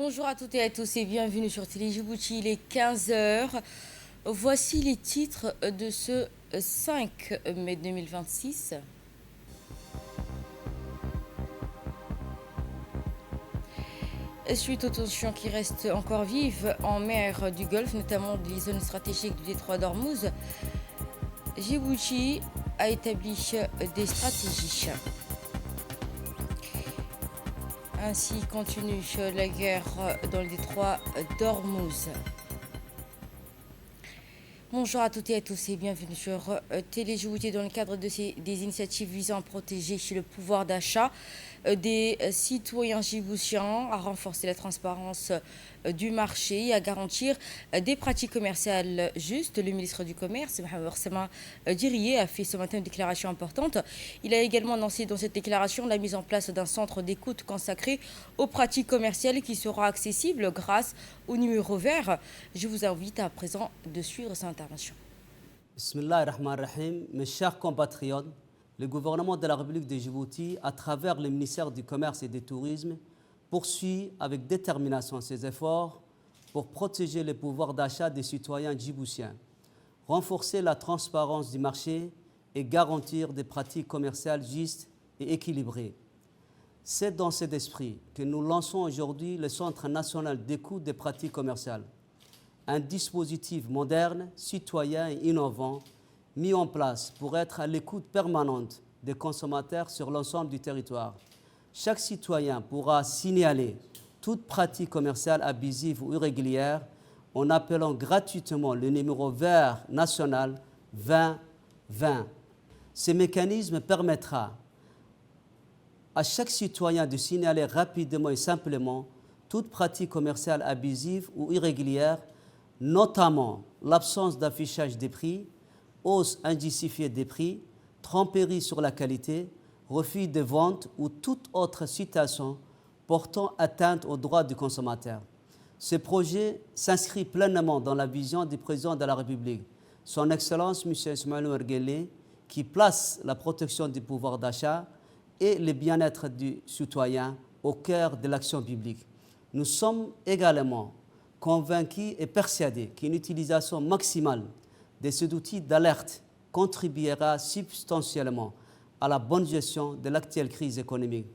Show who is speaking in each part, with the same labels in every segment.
Speaker 1: Bonjour à toutes et à tous et bienvenue sur Télé Djibouti, il est 15 heures. Voici les titres de ce 5 mai 2026. Suite aux tensions qui restent encore vives en mer du Golfe, notamment des zones stratégiques du détroit d'Ormuz, Djibouti a établi des stratégies. Ainsi continue la guerre dans le détroit d'Ormuz. Bonjour à toutes et à tous et bienvenue sur Télé Djibouti dans le cadre des initiatives visant à protéger le pouvoir d'achat des citoyens djiboutiens, à renforcer la transparence du marché et à garantir des pratiques commerciales justes. Le ministre du Commerce, Mohamed Ouarsama Diriye, a fait ce matin une déclaration importante. Il a également annoncé dans cette déclaration la mise en place d'un centre d'écoute consacré aux pratiques commerciales qui sera accessible grâce au numéro vert. Je vous invite à présent de suivre cette intervention.
Speaker 2: Bismillah ar-Rahman ar-Rahim, mes chers compatriotes, le gouvernement de la République de Djibouti, à travers le ministère du Commerce et du Tourisme, poursuit avec détermination ses efforts pour protéger le pouvoir d'achat des citoyens djiboutiens, renforcer la transparence du marché et garantir des pratiques commerciales justes et équilibrées. C'est dans cet esprit que nous lançons aujourd'hui le Centre national d'écoute des pratiques commerciales, un dispositif moderne, citoyen et innovant mis en place pour être à l'écoute permanente des consommateurs sur l'ensemble du territoire. Chaque citoyen pourra signaler toute pratique commerciale abusive ou irrégulière en appelant gratuitement le numéro vert national 2020. Ce mécanisme permettra à chaque citoyen de signaler rapidement et simplement toute pratique commerciale abusive ou irrégulière, notamment l'absence d'affichage des prix, hausse injustifiée des prix, tromperie sur la qualité, refus de vente ou toute autre situation portant atteinte aux droits du consommateur. Ce projet s'inscrit pleinement dans la vision du président de la République, son Excellence M. Ismaël Omar Guelleh, qui place la protection du pouvoir d'achat et le bien-être du citoyen au cœur de l'action publique. Nous sommes également convaincus et persuadés qu'une utilisation maximale de cet outil d'alerte contribuera substantiellement à la bonne gestion de l'actuelle crise économique.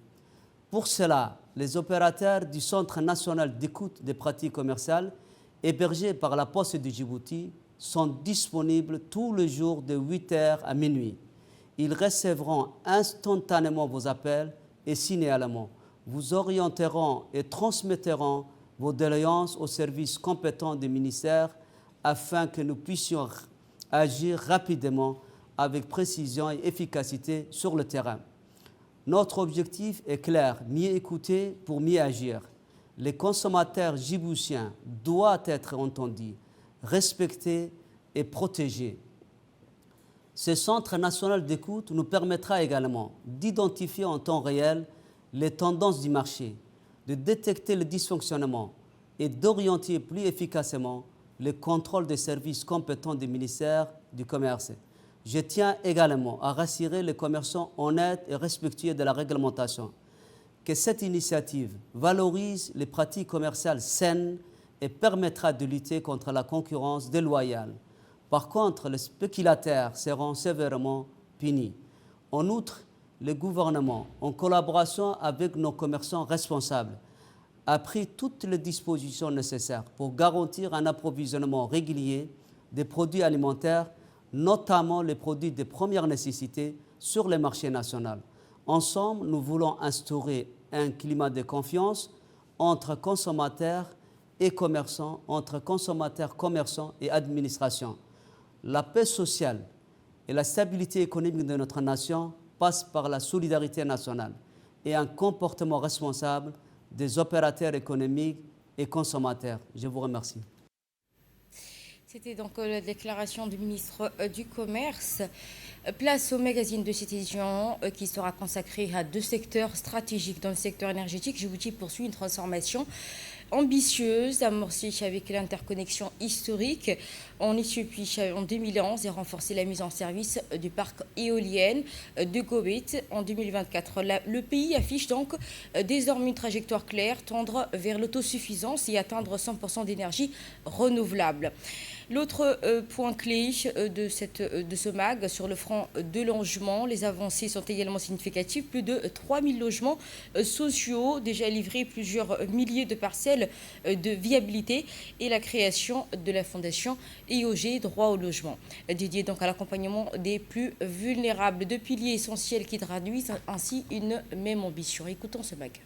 Speaker 2: Pour cela, les opérateurs du Centre national d'écoute des pratiques commerciales, hébergés par la Poste de Djibouti, sont disponibles tous les jours de 8h à minuit. Ils recevront instantanément vos appels et signalements, vous orienteront et transmettront vos doléances aux services compétents du ministère afin que nous puissions agir rapidement avec précision et efficacité sur le terrain. Notre objectif est clair, mieux écouter pour mieux agir. Les consommateurs djiboutiens doivent être entendus, respectés et protégés. Ce centre national d'écoute nous permettra également d'identifier en temps réel les tendances du marché, de détecter les dysfonctionnements et d'orienter plus efficacement le contrôle des services compétents du ministère du Commerce. Je tiens également à rassurer les commerçants honnêtes et respectueux de la réglementation que cette initiative valorise les pratiques commerciales saines et permettra de lutter contre la concurrence déloyale. Par contre, les spéculateurs seront sévèrement punis. En outre, le gouvernement, en collaboration avec nos commerçants responsables, a pris toutes les dispositions nécessaires pour garantir un approvisionnement régulier des produits alimentaires, notamment les produits de première nécessité, sur le marché national. Ensemble, nous voulons instaurer un climat de confiance entre consommateurs et commerçants, entre consommateurs, commerçants et administration. La paix sociale et la stabilité économique de notre nation passent par la solidarité nationale et un comportement responsable des opérateurs économiques et consommateurs. Je vous remercie.
Speaker 1: C'était donc la déclaration du ministre du Commerce. Place au magazine de cette édition qui sera consacré à deux secteurs stratégiques. Dans le secteur énergétique, Djibouti poursuit une transformation ambitieuse amorcée avec l'interconnexion historique en Éthiopie en 2011 et renforcer la mise en service du parc éolien de Gobet en 2024. Le pays affiche donc désormais une trajectoire claire, tendre vers l'autosuffisance et atteindre 100% d'énergie renouvelable. L'autre point clé de ce MAG sur le front de logement, les avancées sont également significatives. Plus de 3000 logements sociaux déjà livrés, plusieurs milliers de parcelles de viabilité et la création de la fondation IOG Droit au logement, dédiée donc à l'accompagnement des plus vulnérables. Deux piliers essentiels qui traduisent ainsi une même ambition. Écoutons ce MAG.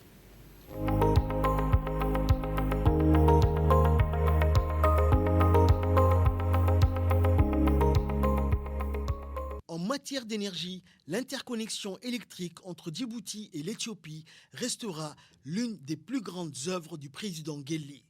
Speaker 3: En matière d'énergie, l'interconnexion électrique entre Djibouti et l'Éthiopie restera l'une des plus grandes œuvres du président Guelleh.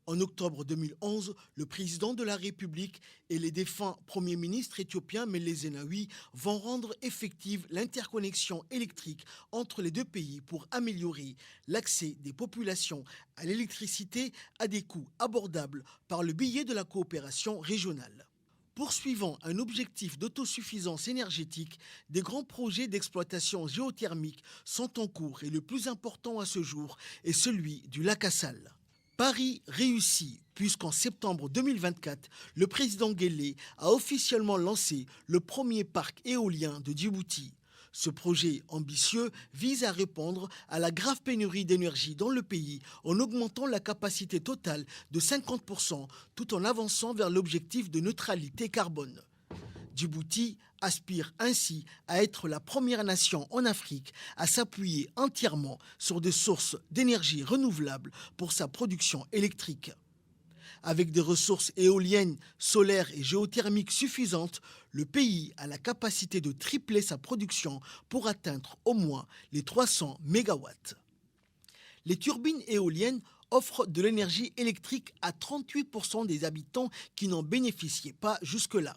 Speaker 3: En octobre 2011, le président de la République et les défunts premiers ministres éthiopiens Meles Zenawi vont rendre effective l'interconnexion électrique entre les deux pays pour améliorer l'accès des populations à l'électricité à des coûts abordables par le biais de la coopération régionale. Poursuivant un objectif d'autosuffisance énergétique, des grands projets d'exploitation géothermique sont en cours et le plus important à ce jour est celui du lac Assal. Paris réussit puisqu'en septembre 2024, le président Guelleh a officiellement lancé le premier parc éolien de Djibouti. Ce projet ambitieux vise à répondre à la grave pénurie d'énergie dans le pays en augmentant la capacité totale de 50% tout en avançant vers l'objectif de neutralité carbone. Djibouti aspire ainsi à être la première nation en Afrique à s'appuyer entièrement sur des sources d'énergie renouvelables pour sa production électrique. Avec des ressources éoliennes, solaires et géothermiques suffisantes, le pays a la capacité de tripler sa production pour atteindre au moins les 300 mégawatts. Les turbines éoliennes offrent de l'énergie électrique à 38% des habitants qui n'en bénéficiaient pas jusque-là.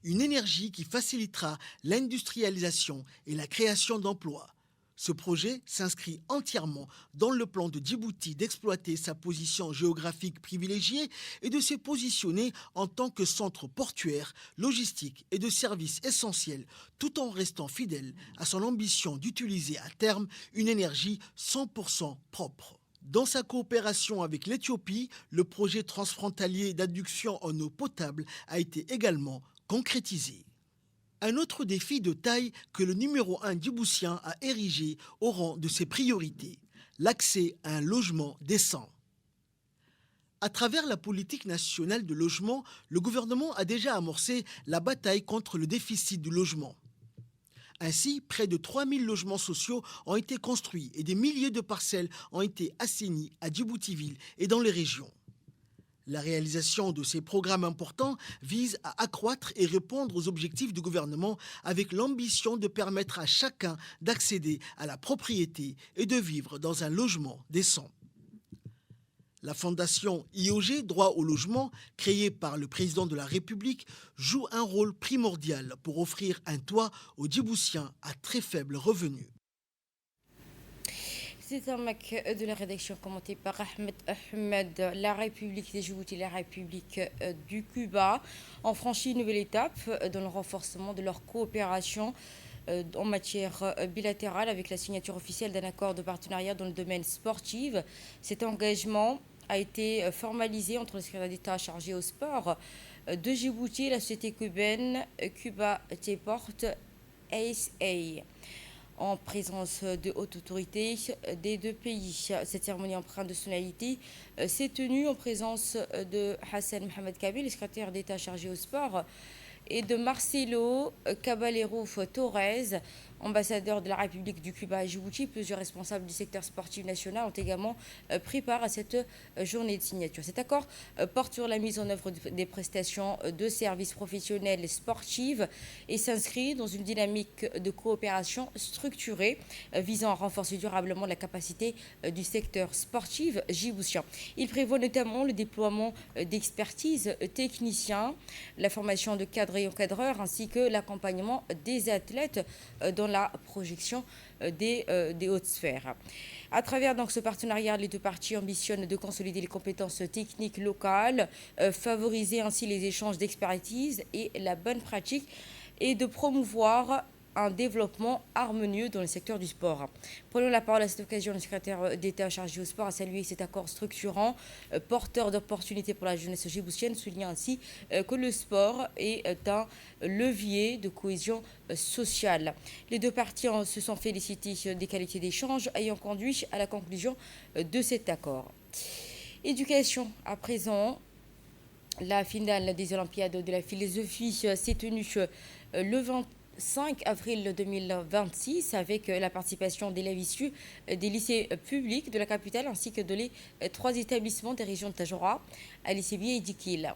Speaker 3: Une énergie qui facilitera l'industrialisation et la création d'emplois. Ce projet s'inscrit entièrement dans le plan de Djibouti d'exploiter sa position géographique privilégiée et de se positionner en tant que centre portuaire, logistique et de services essentiels, tout en restant fidèle à son ambition d'utiliser à terme une énergie 100% propre. Dans sa coopération avec l'Éthiopie, le projet transfrontalier d'adduction en eau potable a été également concrétisé. Un autre défi de taille que le numéro 1 djiboutien a érigé au rang de ses priorités, l'accès à un logement décent. À travers la politique nationale de logement, le gouvernement a déjà amorcé la bataille contre le déficit du logement. Ainsi, près de 3000 logements sociaux ont été construits et des milliers de parcelles ont été assainies à Djibouti-Ville et dans les régions. La réalisation de ces programmes importants vise à accroître et répondre aux objectifs du gouvernement avec l'ambition de permettre à chacun d'accéder à la propriété et de vivre dans un logement décent. La fondation IOG Droit au logement, créée par le président de la République, joue un rôle primordial pour offrir un toit aux Djiboutiens à très faible revenu.
Speaker 1: C'est un MAC de la rédaction commenté par Ahmed. La République des Djibouti et la République du Cuba ont franchi une nouvelle étape dans le renforcement de leur coopération en matière bilatérale avec la signature officielle d'un accord de partenariat dans le domaine sportif. Cet engagement a été formalisé entre le secrétaire d'État chargé au sport de Djibouti et la société cubaine Cuba T-Port ASA. En présence de hautes autorités des deux pays. Cette cérémonie empreinte de solennité s'est tenue en présence de Hassan Mohamed Kabil, le secrétaire d'État chargé au sport, et de Marcelo Caballero Torres, ambassadeur de la République du Cuba à Djibouti. Plusieurs responsables du secteur sportif national ont également pris part à cette journée de signature. Cet accord porte sur la mise en œuvre des prestations de services professionnels et sportifs et s'inscrit dans une dynamique de coopération structurée visant à renforcer durablement la capacité du secteur sportif djiboutien. Il prévoit notamment le déploiement d'expertise techniciens, la formation de cadres et encadreurs ainsi que l'accompagnement des athlètes dans la projection des hautes sphères. À travers donc, ce partenariat, les deux parties ambitionnent de consolider les compétences techniques locales, favoriser ainsi les échanges d'expertise et la bonne pratique et de promouvoir un développement harmonieux dans le secteur du sport. Prenons la parole à cette occasion. Le secrétaire d'État chargé au sport a salué cet accord structurant, porteur d'opportunités pour la jeunesse djiboutienne, soulignant ainsi que le sport est un levier de cohésion sociale. Les deux parties se sont félicitées des qualités d'échange ayant conduit à la conclusion de cet accord. Éducation, à présent. La finale des Olympiades de la philosophie s'est tenue le 25 avril 2026 avec la participation d'élèves issus des lycées publics de la capitale ainsi que de les 3 établissements des régions de Tadjoura, Ali Sébié et Dikil.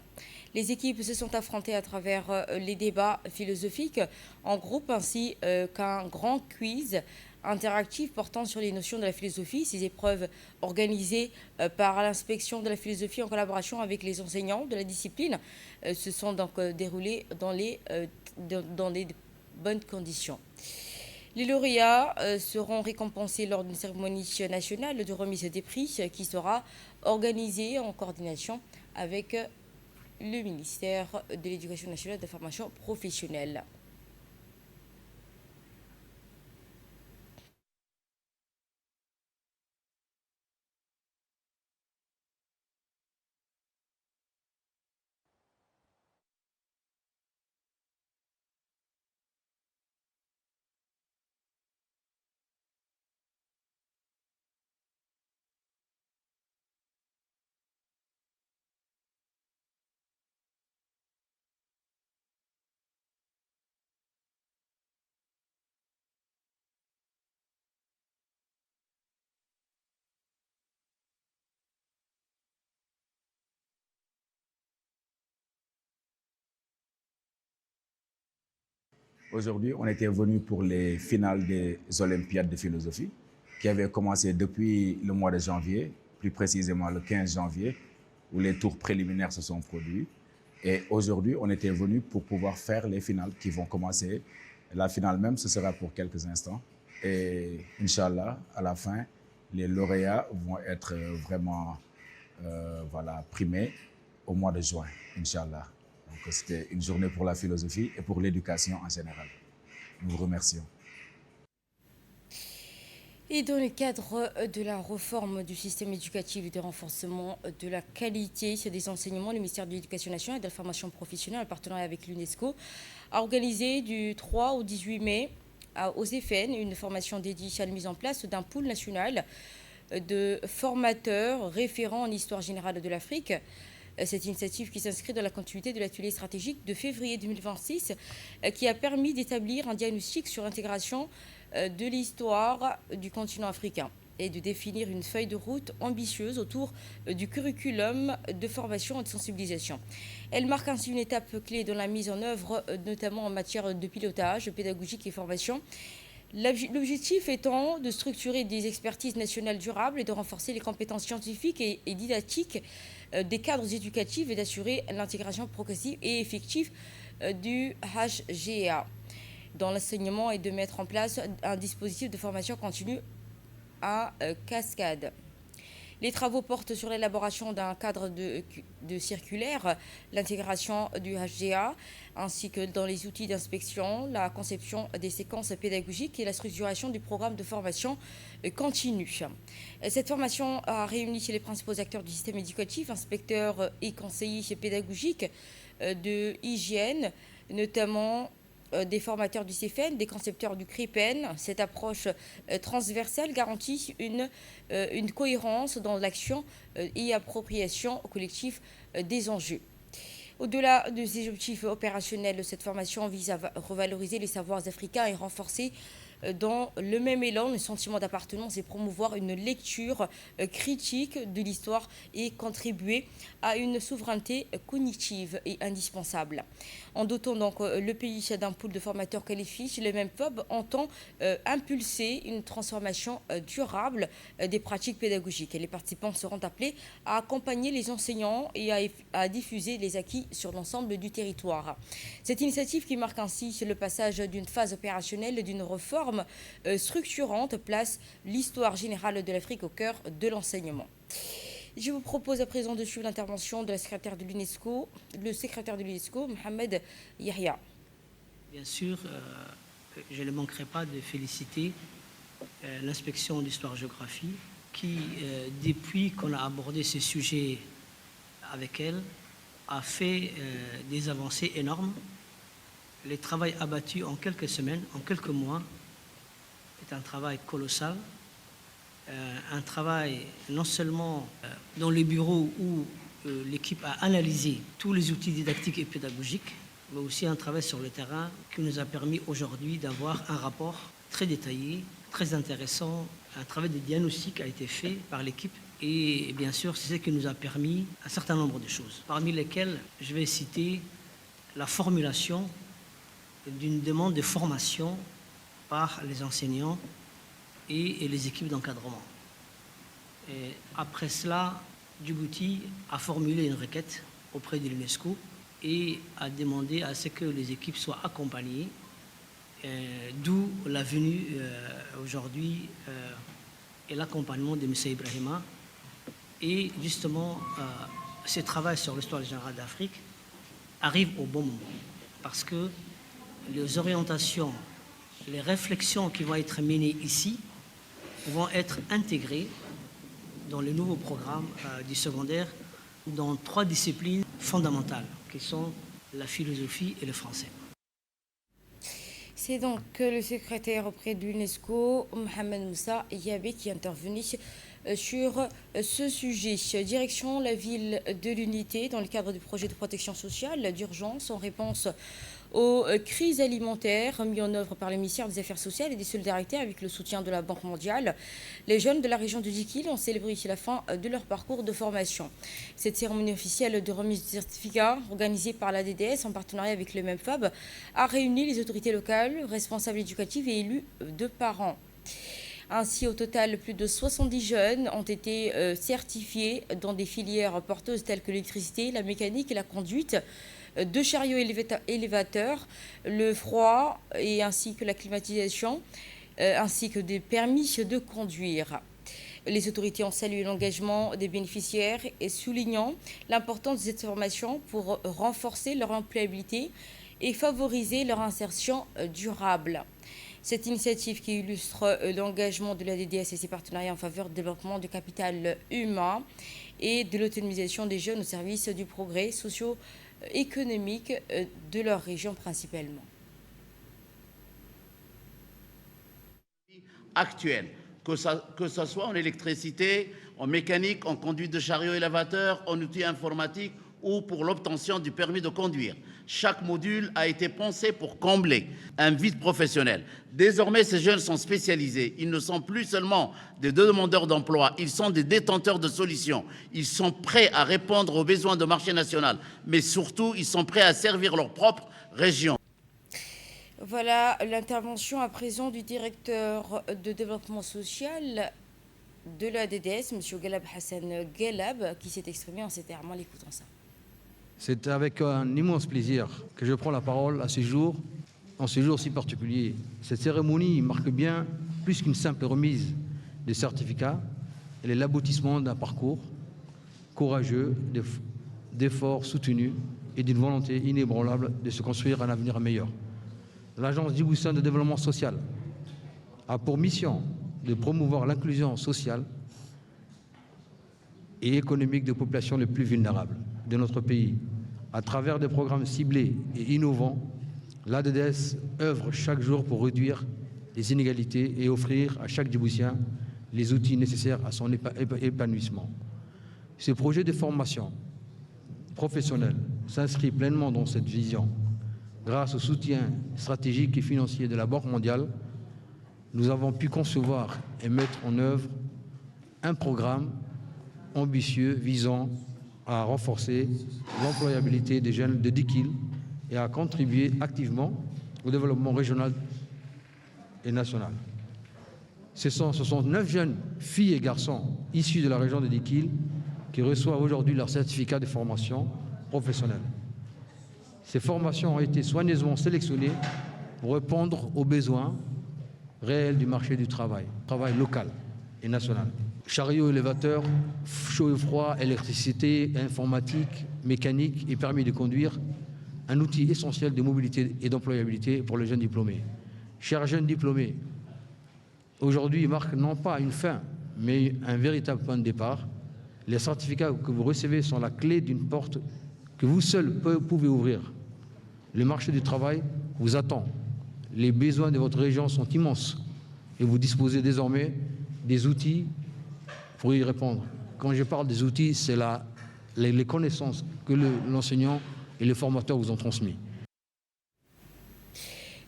Speaker 1: Les équipes se sont affrontées à travers les débats philosophiques en groupe ainsi qu'un grand quiz interactif portant sur les notions de la philosophie. Ces épreuves organisées par l'inspection de la philosophie en collaboration avec les enseignants de la discipline se sont donc déroulées dans des bonnes conditions. Les lauréats seront récompensés lors d'une cérémonie nationale de remise des prix qui sera organisée en coordination avec le ministère de l'Éducation nationale et de la formation professionnelle.
Speaker 4: Aujourd'hui, on était venu pour les finales des Olympiades de philosophie qui avaient commencé depuis le mois de janvier, plus précisément le 15 janvier, où les tours préliminaires se sont produits. Et aujourd'hui, on était venu pour pouvoir faire les finales qui vont commencer. La finale même, ce sera pour quelques instants. Et Inch'Allah, à la fin, les lauréats vont être vraiment primés au mois de juin, Inch'Allah. Donc c'était une journée pour la philosophie et pour l'éducation en général. Nous vous remercions.
Speaker 1: Et dans le cadre de la réforme du système éducatif et de renforcement de la qualité des enseignements, le ministère de l'Éducation nationale et de la formation professionnelle, en partenariat avec l'UNESCO, a organisé du 3 au 18 mai aux EFN une formation dédiée à la mise en place d'un pool national de formateurs référents en histoire générale de l'Afrique. Cette initiative qui s'inscrit dans la continuité de l'atelier stratégique de février 2026 qui a permis d'établir un diagnostic sur l'intégration de l'histoire du continent africain et de définir une feuille de route ambitieuse autour du curriculum de formation et de sensibilisation. Elle marque ainsi une étape clé dans la mise en œuvre, notamment en matière de pilotage pédagogique et formation. L'objectif étant de structurer des expertises nationales durables et de renforcer les compétences scientifiques et didactiques des cadres éducatifs et d'assurer l'intégration progressive et effective du HGA dans l'enseignement et de mettre en place un dispositif de formation continue à cascade. Les travaux portent sur l'élaboration d'un cadre de circulaire, l'intégration du HGA, ainsi que dans les outils d'inspection, la conception des séquences pédagogiques et la structuration du programme de formation continue. Cette formation a réuni chez les principaux acteurs du système éducatif, inspecteurs et conseillers pédagogiques de hygiène, notamment des formateurs du CFN, des concepteurs du CRIPEN. Cette approche transversale garantit une cohérence dans l'action et appropriation collective des enjeux. Au-delà de ces objectifs opérationnels, cette formation vise à revaloriser les savoirs africains et renforcer dans le même élan le sentiment d'appartenance et promouvoir une lecture critique de l'histoire et contribuer à une souveraineté cognitive et indispensable. En dotant donc le pays d'un pool de formateurs qualifiés, le MEMFOB entend impulser une transformation durable des pratiques pédagogiques. Et les participants seront appelés à accompagner les enseignants et à diffuser les acquis sur l'ensemble du territoire. Cette initiative qui marque ainsi le passage d'une phase opérationnelle d'une réforme réformes structurantes placent l'histoire générale de l'Afrique au cœur de l'enseignement. Je vous propose à présent de suivre l'intervention de la secrétaire de l'UNESCO, le secrétaire de l'UNESCO, Mohamed Yahya.
Speaker 5: Bien sûr, je ne manquerai pas de féliciter l'inspection d'histoire-géographie qui, depuis qu'on a abordé ce sujet avec elle, a fait des avancées énormes. Le travail abattu en quelques semaines, en quelques mois, est un travail colossal. Un travail non seulement dans les bureaux où l'équipe a analysé tous les outils didactiques et pédagogiques, mais aussi un travail sur le terrain qui nous a permis aujourd'hui d'avoir un rapport très détaillé, très intéressant. Un travail de diagnostic a été fait par l'équipe et bien sûr c'est ce qui nous a permis un certain nombre de choses, parmi lesquelles je vais citer la formulation d'une demande de formation par les enseignants et les équipes d'encadrement. Après cela, Djibouti a formulé une requête auprès de l'UNESCO et a demandé à ce que les équipes soient accompagnées, d'où la venue aujourd'hui et l'accompagnement de M. Ibrahima. Et justement, ce travail sur l'histoire générale d'Afrique arrive au bon moment, parce que les orientations, les réflexions qui vont être menées ici vont être intégrées dans le nouveau programme du secondaire dans 3 disciplines fondamentales, qui sont la philosophie et le français.
Speaker 1: C'est donc le secrétaire auprès de l'UNESCO, Mohamed Moussa Yabé, qui est intervenu sur ce sujet. Direction la ville de l'Unité dans le cadre du projet de protection sociale d'urgence en réponse aux crises alimentaires mis en œuvre par le ministère des Affaires sociales et des Solidarités avec le soutien de la Banque mondiale. Les jeunes de la région de Dikil ont célébré ici la fin de leur parcours de formation. Cette cérémonie officielle de remise de certificats organisée par la DDS en partenariat avec le MEMFAB a réuni les autorités locales, responsables éducatifs et élus de parents. Ainsi, au total, plus de 70 jeunes ont été certifiés dans des filières porteuses telles que l'électricité, la mécanique et la conduite, 2 chariots élévateurs, le froid et ainsi que la climatisation, ainsi que des permis de conduire. Les autorités ont salué l'engagement des bénéficiaires et soulignant l'importance de cette formation pour renforcer leur employabilité et favoriser leur insertion durable. Cette initiative qui illustre l'engagement de la DDS et ses partenariats en faveur du développement du capital humain et de l'autonomisation des jeunes au service du progrès socio-économique de leur région principalement.
Speaker 6: Actuel, que ce soit en électricité, en mécanique, en conduite de chariot élévateur, en outils informatiques ou pour l'obtention du permis de conduire. Chaque module a été pensé pour combler un vide professionnel. Désormais, ces jeunes sont spécialisés. Ils ne sont plus seulement des demandeurs d'emploi, ils sont des détenteurs de solutions. Ils sont prêts à répondre aux besoins du marché national, mais surtout, ils sont prêts à servir leur propre région.
Speaker 1: Voilà l'intervention à présent du directeur de développement social de la DDS, M. Galab Hassan Galab, qui s'est exprimé en ces termes. En l'écoutant ça.
Speaker 7: C'est avec un immense plaisir que je prends la parole à ce jour, en ce jour si particulier. Cette cérémonie marque bien plus qu'une simple remise des certificats, elle est l'aboutissement d'un parcours courageux, d'efforts soutenus et d'une volonté inébranlable de se construire un avenir meilleur. L'Agence djiboutienne de développement social a pour mission de promouvoir l'inclusion sociale et économique des populations les plus vulnérables de notre pays. À travers des programmes ciblés et innovants, l'ADDS œuvre chaque jour pour réduire les inégalités et offrir à chaque Djiboutien les outils nécessaires à son épanouissement. Ce projet de formation professionnelle s'inscrit pleinement dans cette vision. Grâce au soutien stratégique et financier de la Banque mondiale, nous avons pu concevoir et mettre en œuvre un programme ambitieux visant à renforcer l'employabilité des jeunes de Dikil et à contribuer activement au développement régional et national. Ce sont 9 jeunes filles et garçons issus de la région de Dikil qui reçoivent aujourd'hui leur certificat de formation professionnelle. Ces formations ont été soigneusement sélectionnées pour répondre aux besoins réelle du marché du travail local et national. Chariot élévateur, chaud et froid, électricité, informatique, mécanique et permis de conduire, un outil essentiel de mobilité et d'employabilité pour les jeunes diplômés. Chers jeunes diplômés, aujourd'hui marque non pas une fin, mais un véritable point de départ. Les certificats que vous recevez sont la clé d'une porte que vous seuls pouvez ouvrir. Le marché du travail vous attend. Les besoins de votre région sont immenses et vous disposez désormais des outils pour y répondre. Quand je parle des outils, c'est les connaissances que l'enseignant et les formateurs vous ont transmis.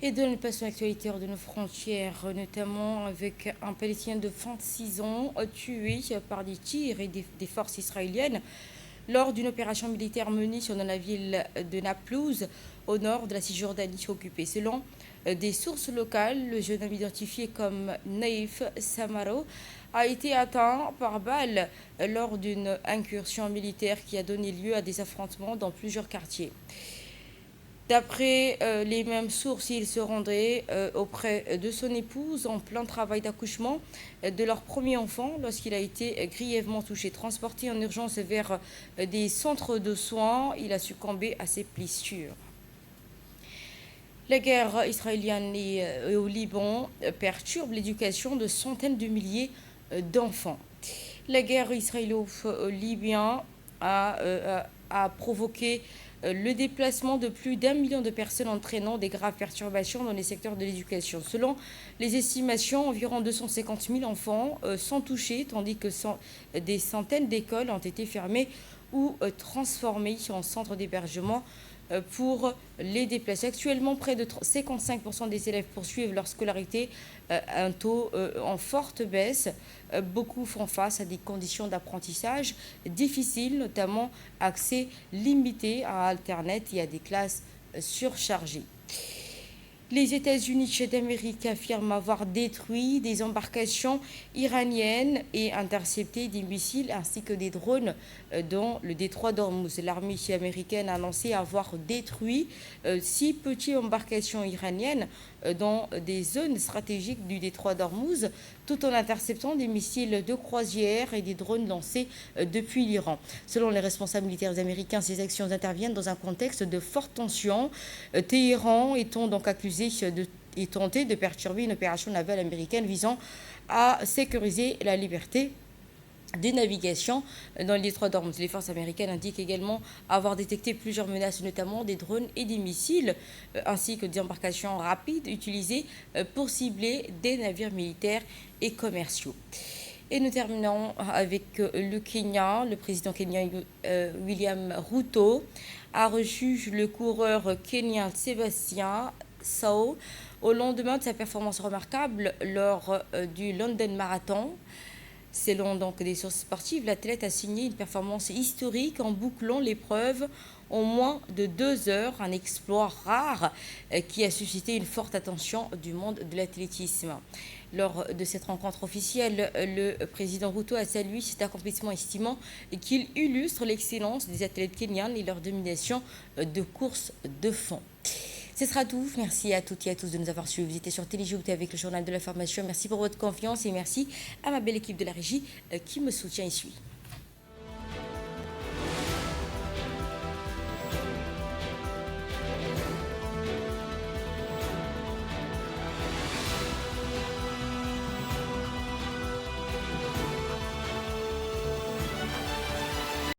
Speaker 1: Et de nous passons à l'actualité hors de nos frontières, notamment avec un Palestinien de 26 ans tué par des tirs et des forces israéliennes lors d'une opération militaire menée dans la ville de Naplouse, au nord de la Cisjordanie occupée. Selon des sources locales, le jeune homme identifié comme Naïf Samaro a été atteint par balle lors d'une incursion militaire qui a donné lieu à des affrontements dans plusieurs quartiers. D'après les mêmes sources, il se rendait auprès de son épouse en plein travail d'accouchement de leur premier enfant lorsqu'il a été grièvement touché. Transporté en urgence vers des centres de soins, il a succombé à ses blessures. La guerre israélienne et au Liban perturbe l'éducation de centaines de milliers d'enfants. La guerre israélo-libyenne a provoqué le déplacement de plus d'1 million de personnes, entraînant des graves perturbations dans les secteurs de l'éducation. Selon les estimations, environ 250 000 enfants sont touchés, tandis que des centaines d'écoles ont été fermées ou transformées en centres d'hébergement pour les déplacer. Actuellement, près de 55% des élèves poursuivent leur scolarité, un taux en forte baisse. Beaucoup font face à des conditions d'apprentissage difficiles, notamment accès limité à Internet et à des classes surchargées. Les États-Unis d'Amérique affirment avoir détruit des embarcations iraniennes et intercepté des missiles ainsi que des drones dans le détroit d'Ormuz. L'armée américaine a annoncé avoir détruit 6 petites embarcations iraniennes dans des zones stratégiques du détroit d'Ormuz, tout en interceptant des missiles de croisière et des drones lancés depuis l'Iran. Selon les responsables militaires américains, ces actions interviennent dans un contexte de forte tension. Téhéran étant donc accusé et tenté de perturber une opération navale américaine visant à sécuriser la liberté des navigations dans le détroit d'Ormuz. Les forces américaines indiquent également avoir détecté plusieurs menaces, notamment des drones et des missiles, ainsi que des embarcations rapides utilisées pour cibler des navires militaires et commerciaux. Et nous terminons avec le Kenya. Le président kenyan William Ruto a reçu le coureur kenyan Sébastien Sao au lendemain de sa performance remarquable lors du London Marathon. Selon donc des sources sportives, l'athlète a signé une performance historique en bouclant l'épreuve en moins de 2 heures, un exploit rare qui a suscité une forte attention du monde de l'athlétisme. Lors de cette rencontre officielle, le président Ruto a salué cet accomplissement, estimant qu'il illustre l'excellence des athlètes kenyans et leur domination de course de fond. Ce sera tout. Merci à toutes et à tous de nous avoir suivis. Vous étiez sur TéléJouT avec le journal de l'information. Merci pour votre confiance et merci à ma belle équipe de la régie qui me soutient et suit.